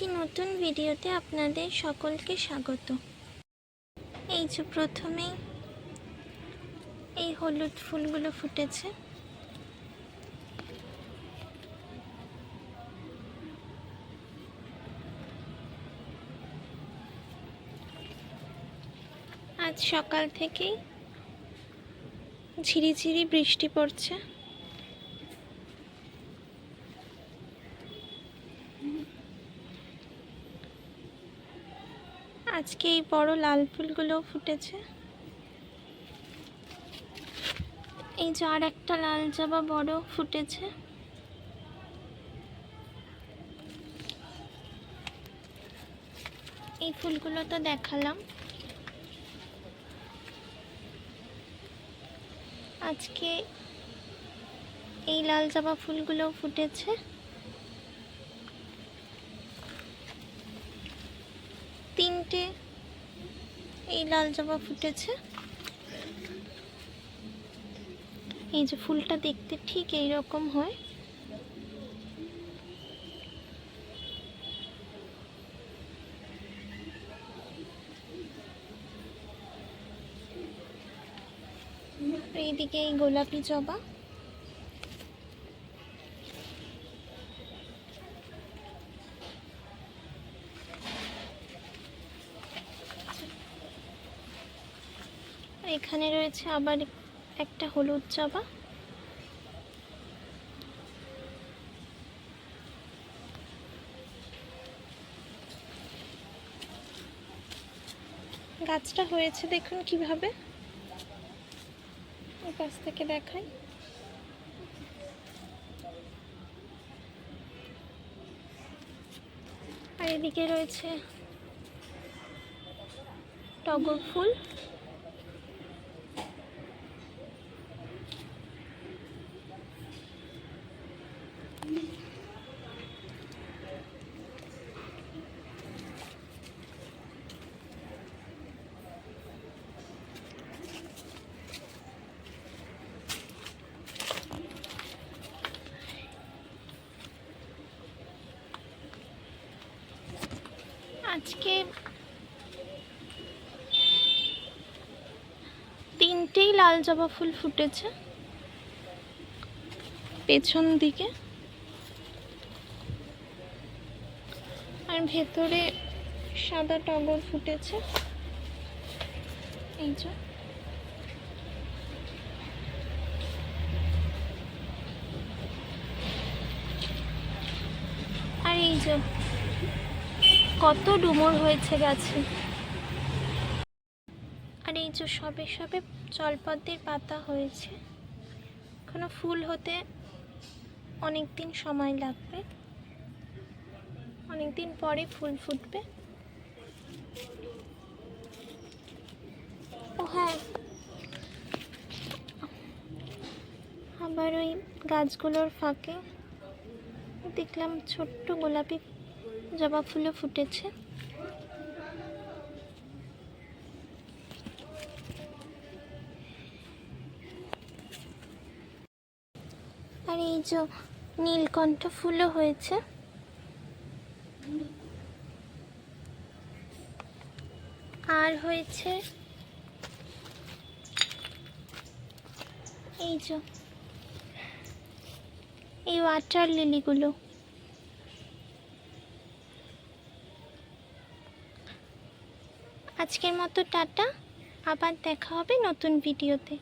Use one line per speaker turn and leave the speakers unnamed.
একটি নতুন ভিডিওতে আপনাদের সকলকে স্বাগত। এই যে প্রথমেই এই হলুদ ফুলগুলো ফুটেছে। আজ সকাল থেকেই ঝিরিঝিরি বৃষ্টি পড়ছে। আজকে এই বড় লাল ফুলগুলো ফুটেছে। এই যে আর একটা লাল জবা বড় ফুটেছে। এই ফুলগুলো তো দেখালাম। আজকে এই লাল জবা ফুলগুলো ফুটেছে। তিনটে এই লাল জবা ফুটেছে। এই যে ফুলটা দেখতে ঠিক এই রকম হয়। এইদিকে এই গোলাপি জবা। এখানে রয়েছে আবার একটা হলুদ জবা। গাছটা হয়েছে দেখুন কিভাবে, এই কাছ থেকে দেখাই। আর এদিকে রয়েছে টগর ফুল। আজকে তিনটেই লাল জবা ফুল ফুটেছে পেছন দিকে, আর ভেতরে সাদা টগর ফুটেছে। এই যে আর এই যে কত ডুমুর হয়েছে গাছে। আর এই যে সবে সবে জলপদ্মের পাতা হয়েছে। এখনো ফুল হতে অনেক দিন সময় লাগবে, অনেক দিন পরে ফুল ফুটবে। ও হ্যাঁ, আবার ওই গাছগুলোর ফাঁকে দেখলাম ছোট্ট গোলাপি জবা ফুলও ফুটেছে। আর এই যে নীলকণ্ঠ ফুলও হয়েছে। আর হয়েছে এই যে এই ওয়াটার লিলিগুলো। আজকের মতো টাটা, আবার দেখা হবে নতুন ভিডিওতে।